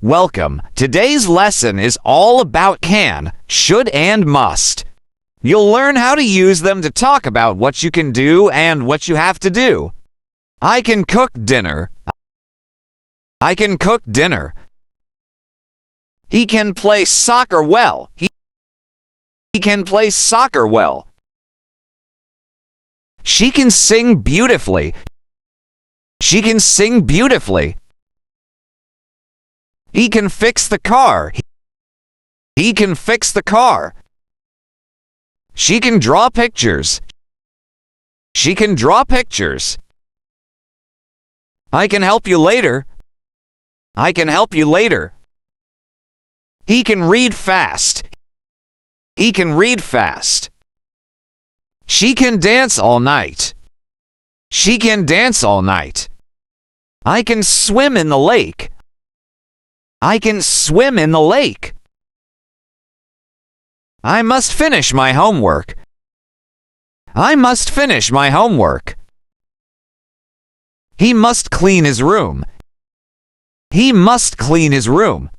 Welcome. Today's lesson is all about can, should, and must. You'll learn how to use them to talk about what you can do and what you have to do. I can cook dinner. I can cook dinner. He can play soccer well. He can play soccer well. She can sing beautifully. She can sing beautifully. He can fix the car. He can fix the car. She can draw pictures. She can draw pictures. I can help you later. I can help you later. He can read fast. He can read fast. She can dance all night. She can dance all night. I can swim in the lake. I can swim in the lake. I must finish my homework. I must finish my homework. He must clean his room. He must clean his room.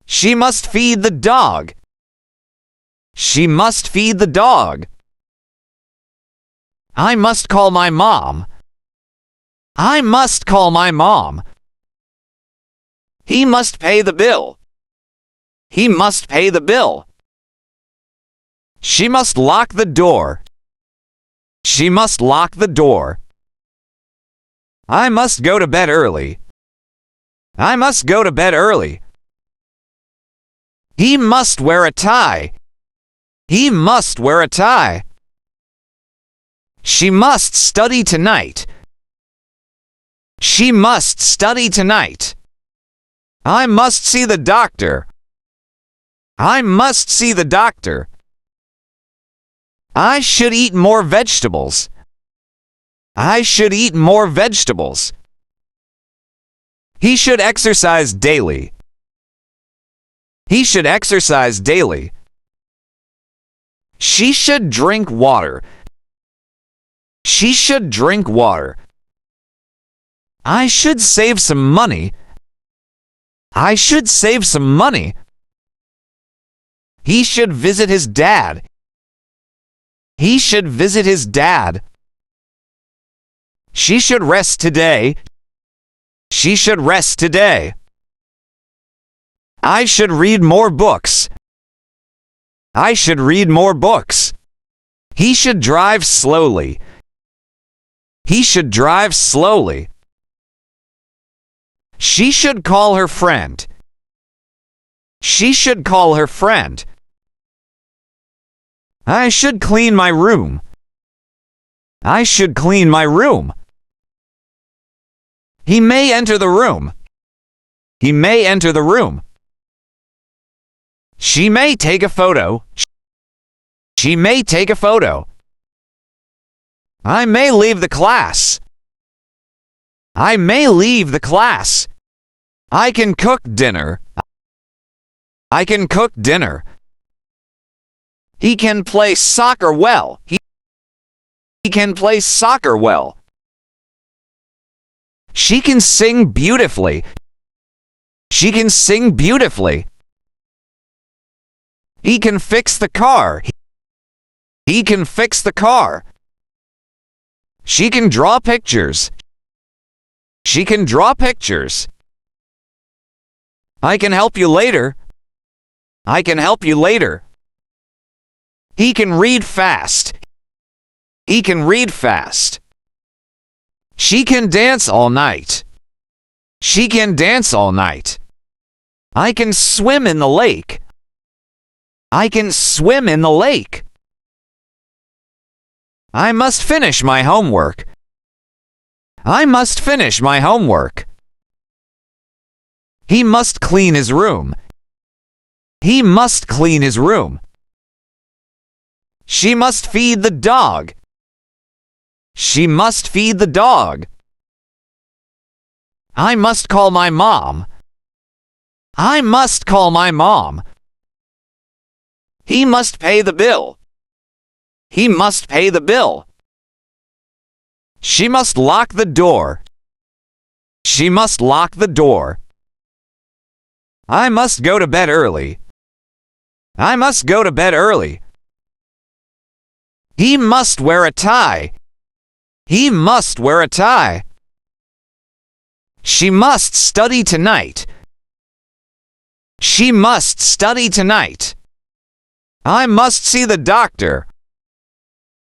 She must feed the dog. She must feed the dog. I must call my mom. I must call my mom. He must pay the bill. He must pay the bill. She must lock the door. She must lock the door. I must go to bed early. I must go to bed early. He must wear a tie. He must wear a tie. She must study tonight. She must study tonight. I must see the doctor. I must see the doctor. I should eat more vegetables. I should eat more vegetables. He should exercise daily. He should exercise daily. She should drink water. She should drink water. I should save some money. I should save some money. He should visit his dad. He should visit his dad. She should rest today. She should rest today. I should read more books. I should read more books. He should drive slowly. He should drive slowly. She should call her friend. She should call her friend. I should clean my room. I should clean my room. He may enter the room. He may enter the room. She may take a photo. She may take a photo. I may leave the class. I may leave the class. I can cook dinner. I can cook dinner. He can play soccer well. He can play soccer well. She can sing beautifully. She can sing beautifully. He can fix the car. He can fix the car. She can draw pictures. She can draw pictures. I can help you later. I can help you later. He can read fast. He can read fast. She can dance all night. She can dance all night. I can swim in the lake. I can swim in the lake. I must finish my homework. I must finish my homework. He must clean his room. He must clean his room. She must feed the dog. She must feed the dog. I must call my mom. I must call my mom. He must pay the bill. He must pay the bill. She must lock the door. She must lock the door. I must go to bed early. I must go to bed early. He must wear a tie. He must wear a tie. She must study tonight. She must study tonight. I must see the doctor.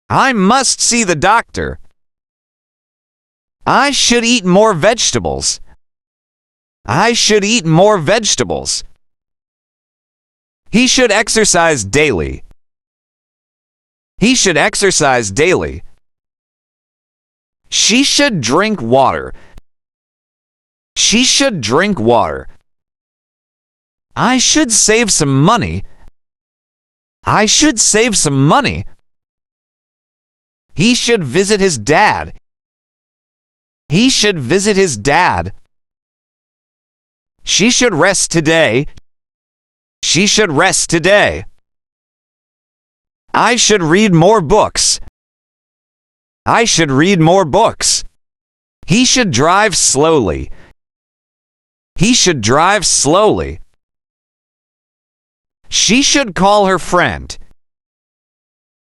I must see the doctor. I should eat more vegetables. I should eat more vegetables. He should exercise daily. He should exercise daily. She should drink water. She should drink water. I should save some money. I should save some money. He should visit his dad. He should visit his dad. She should rest today. She should rest today. I should read more books. I should read more books. He should drive slowly. He should drive slowly. She should call her friend.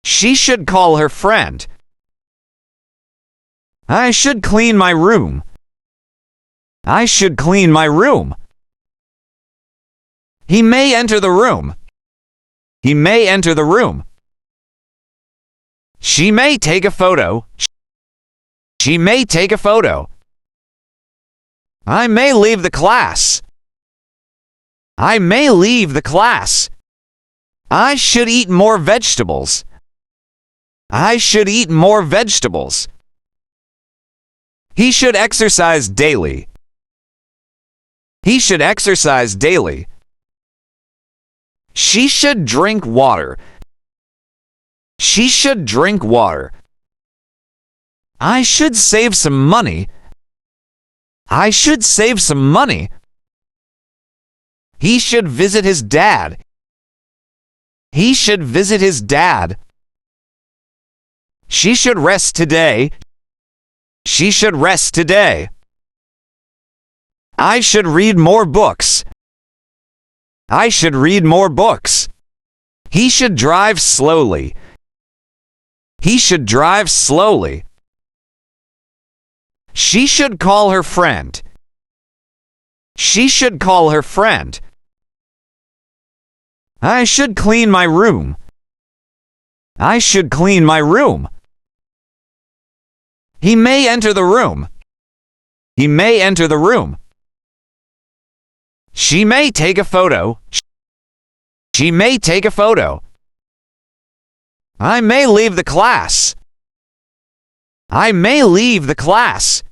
She should call her friend. I should clean my room. I should clean my room. He may enter the room. He may enter the room. She may take a photo. She may take a photo. I may leave the class. I may leave the class. I should eat more vegetables. I should eat more vegetables. He should exercise daily. He should exercise daily. She should drink water. She should drink water. I should save some money. I should save some money. He should visit his dad. He should visit his dad. She should rest today. She should rest today. I should read more books. I should read more books. He should drive slowly. He should drive slowly. She should call her friend. She should call her friend. I should clean my room. I should clean my room. He may enter the room. He may enter the room. She may take a photo. She may take a photo. I may leave the class. I may leave the class.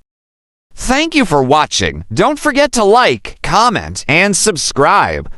Thank you for watching. Don't forget to like, comment, and subscribe.